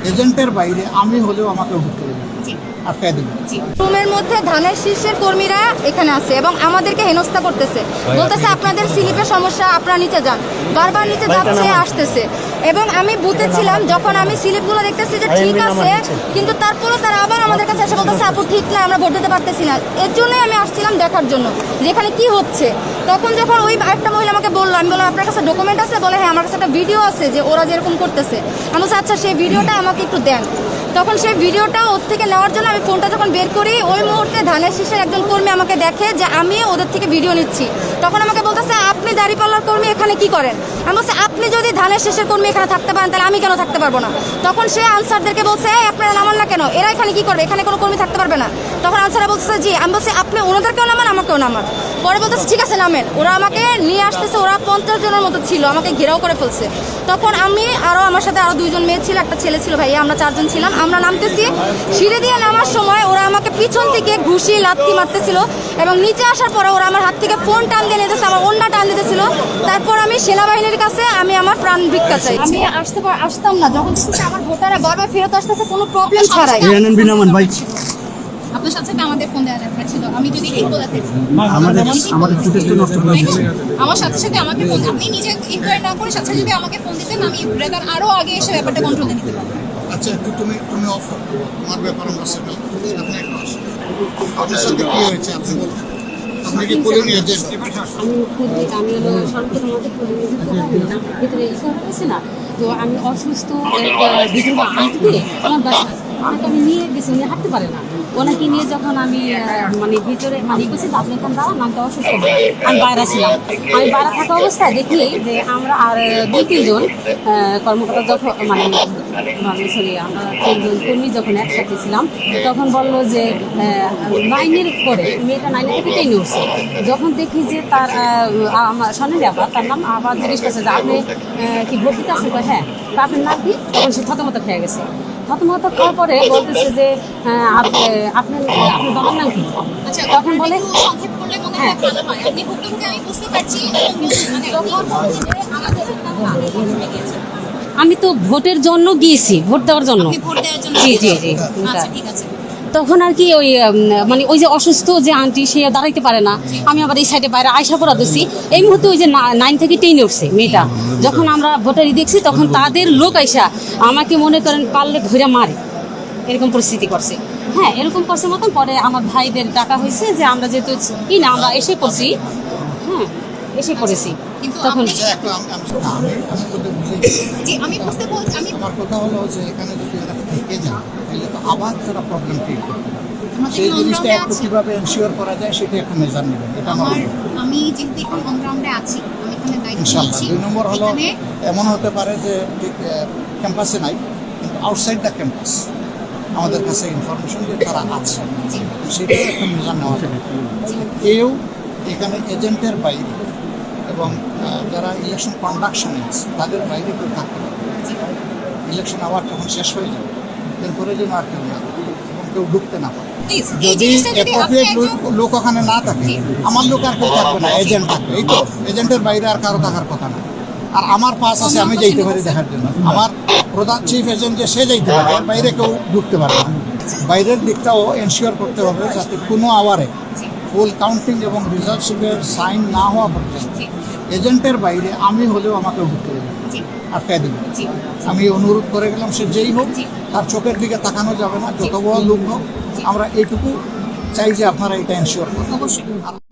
এজেন্টের বাইরে আমি হলেও আমাকে ঢুকতে দেবে আর ফেলে দেবে। রুমের মধ্যে ধানের শীর্ষের কর্মীরা এখানে আছে এবং আমাদেরকে হেনস্থা করতেছে, বলতেছে আপনাদের স্লিপের সমস্যা, আপনারা নিচে যান, বারবার নিচে যাচ্ছে আসতেছে। এবং আমি বুথে ছিলাম, যখন আমি স্লিপগুলো দেখতেছি যে ঠিক আছে, কিন্তু তারপরে তারা আবার আমাদের কাছে এসে বলতেছে আপু ঠিক না, আমরা ভোট দিতে পারতেছি না। এর জন্যই আমি আসছিলাম দেখার জন্য যে এখানে কি হচ্ছে। তখন যখন ওই একটা মহিলা আমাকে বললো, আমি বললাম আপনার কাছে ডকুমেন্ট আছে? বলে হ্যাঁ আমার কাছে একটা ভিডিও আছে যে ওরা যেরকম করতেছে। আমি বলছি আচ্ছা সেই ভিডিওটা আমাকে একটু দেন। তখন সেই ভিডিওটা ওর থেকে নেওয়ার জন্য আমি ফোনটা যখন বের করি, ওই মুহূর্তে ধানের শীষের একজন কর্মী আমাকে দেখে যে আমি ওদের থেকে ভিডিও নিচ্ছি। তখন আমাকে বলতেছে আপনি দাঁড়িপাল্লার কর্মী এখানে কি করেন? আমি বলছি আপনি যদি ধানের শীষের কর্মী এখানে থাকতে পারেন তাহলে আমি কেন থাকতে পারবো না? তখন সে আনসারদেরকে বলছে আপনারা নামান না কেন, এরা এখানে কি করবে, এখানে কোনো কর্মী থাকতে পারবে না। তখন আনসাররা বলতেছে জি। আমি বলছি আপনি ওনাদেরকেও নামান আমাকেও নামান। পরে বলতেছে ঠিক আছে নামেন। ওরা আমাকে নিয়ে আসতেছে, ওরা 50 জনের মতো ছিল, আমাকে ঘেরাও করে ফেলছে। তখন আমি আরও আমার সাথে আরও 2 জন মেয়ে ছিল, একটা ছেলে ছিল, ভাইয়া আমরা 4 জন ছিলাম। আমরা নামতেছি, সিঁড়ি দিয়ে নামার সময় ওরা আমাকে পিছন থেকে ঘুষি লাথি মারতেছিল এবং নিচে আসার পরে ওরা আমার হাত থেকে ফোন টান দিয়ে নিতেছে, আমার ওন্না টান দিতেছিল। তারপর আমি সেনাবাহিনীর কাছে আমি আমার প্রাণ ভিক্ষা চাই। আমি আসতাম না যখন আমার ভোটাররা বারবার ফেরত আসতেছে কোনো প্রবলেম ছাড়াই। আপনার সাথে আমাদের ফোন দেওয়া দরকার ছিল, আমি যদি ঠিক বলে থাকি। আমাদের ফুটেজটা নষ্ট করে দিয়েছে। আমার সাথে সাথে আমাকে ফোন, আপনি নিজে ইনকোয়ারি না করে সাথে সাথে যদি আমাকে ফোন দিতেন, আমি ব্রেকার আরো আগে এসে ব্যাপারটা কন্ট্রোলে নিতে পারতাম। আচ্ছা একটু তুমি অফ, তোমার ব্যাপার আমরা সেটেল করি। আপনি একটু আসুন। আপনার সাথে কি হয়েছে আপনি বলুন। আপনি কি করে নিয়ে এসেছেন? আমি হলো সরকারের মধ্যে ভিতরে হয়েছে না, তো আমি অসুস্থ বিধবা আনতে আমার বাসা ওনাকে আমি নিয়ে গেছি, উনি হাঁটতে পারে না। ওনাকে নিয়ে যখন আমি মানে ভিতরে মানে গেছি, আপনি এখানে দাঁড়ান, আমি তো অসুস্থ, আমি বাইরে ছিলাম। আমি বাইরে থাকা অবস্থায় দেখি যে আমরা আর 2-3 জন কর্মকর্তা যখন মানে সরি আমরা 3 জন কর্মী যখন একসাথে ছিলাম, তখন বললো যে 9-এর পরে মেয়েটা 9 থেকে 10 উঠছে। যখন দেখি যে তার আমার স্বর্ণের আবার তার নাম আবার জিজ্ঞেস করছে যে আপনি কি ভোট দিতে আসেন? হ্যাঁ। তা আপনার নাম কি? তখন সে থতমত খেয়ে গেছে। থতমত খাওয়ার পরে বলতেছে যে আপনার বাবার নাম কি? আচ্ছা, তখন বলে সংক্ষেপ করলে মনে হয় ভালো হয়। আপনি হুকুমকে আমি বুঝতে পারছি, আমি তো ভোটের জন্য গিয়েছি, ভোট দেওয়ার জন্য। ভোট দেওয়ার জন্য? জি জি জি। আচ্ছা ঠিক আছে। তখন আর কি ওই মানে ওই যে অসুস্থ যে আন্টি, সে দাঁড়াইতে পারে না। আমি আবার এই সাইডে বাইরে আয়সা পড়া দিচ্ছি। এই মুহূর্তে ওই যে 9 থেকে 10 উঠছে মেয়েটা, যখন আমরা ভোটারি দেখছি তখন তাদের লোক আইসা আমাকে মনে করেন পারলে ধরে মারে, এরকম পরিস্থিতি করছে। হ্যাঁ এরকম করছে মতন। পরে আমার ভাইদের ডাকা হয়েছে যে আমরা যেহেতু কি না আমরা এসে পড়ছি, হ্যাঁ এসে পড়েছি। তখন আমি বুঝতে বলছি, আমি আমার কথা হলো যে এখানে যদি এরা থেকে যায় তাহলে তো আবার তারা প্রবলেম ক্রিয়েট করবে। সেই জিনিসটা একটু কীভাবে এনশিওর করা যায় সেটা একটু মেজার নেবেন। এটা আমার আমি যেহেতু এখন অনগ্রাউন্ডে আছি, আমি এখানে দায়িত্ব ইনশাআল্লাহ। নিচ্ছি। 2 নম্বর হলো এমন হতে পারে যে ঠিক ক্যাম্পাসে নাই, কিন্তু আউটসাইড দ্য ক্যাম্পাস আমাদের কাছে ইনফরমেশন যে তারা আছে, সেটাও একটা মেজার নেওয়া যাবে। কেউ এখানে এজেন্টের বাইরে এবং যারা ইলেকশন কন্ডাকশনে আছে তাদের বাইরে কেউ থাকতে পারে। ইলেকশন আবার যখন শেষ হয়ে যাবে এরপরে যেন আর কেউ না এবং কেউ ঢুকতে না পারে। যদি অ্যাপ্রোপ্রিয়েট লোক ওখানে না থাকে, আমার লোক আর কেউ থাকবে না, এজেন্ট থাকবে। এই তো এজেন্টের বাইরে আর কারো থাকার কথা না। আর আমার পাস আছে, আমি যাইতে পারি দেখার জন্য। আমার প্রধান চিফ এজেন্ট যে সে যাইতে পারে, এর বাইরে কেউ ঢুকতে পারবে না। বাইরের দিকটাও এনশিওর করতে হবে যাতে কোনো আওয়ারে ফুল কাউন্টিং এবং রেজাল্ট শিটের সাইন না হওয়া পর্যন্ত এজেন্টের বাইরে আমি হলেও আমাকে ঢুকতে দেবে আর ফেলে দেবে। আমি অনুরোধ করে গেলাম, সে যেই হোক তার চোখের দিকে তাকানো যাবে না, যত বড় লোক হোক। আমরা এইটুকু চাই যে আপনারা এটা এনশিওর করুন। অবশ্যই।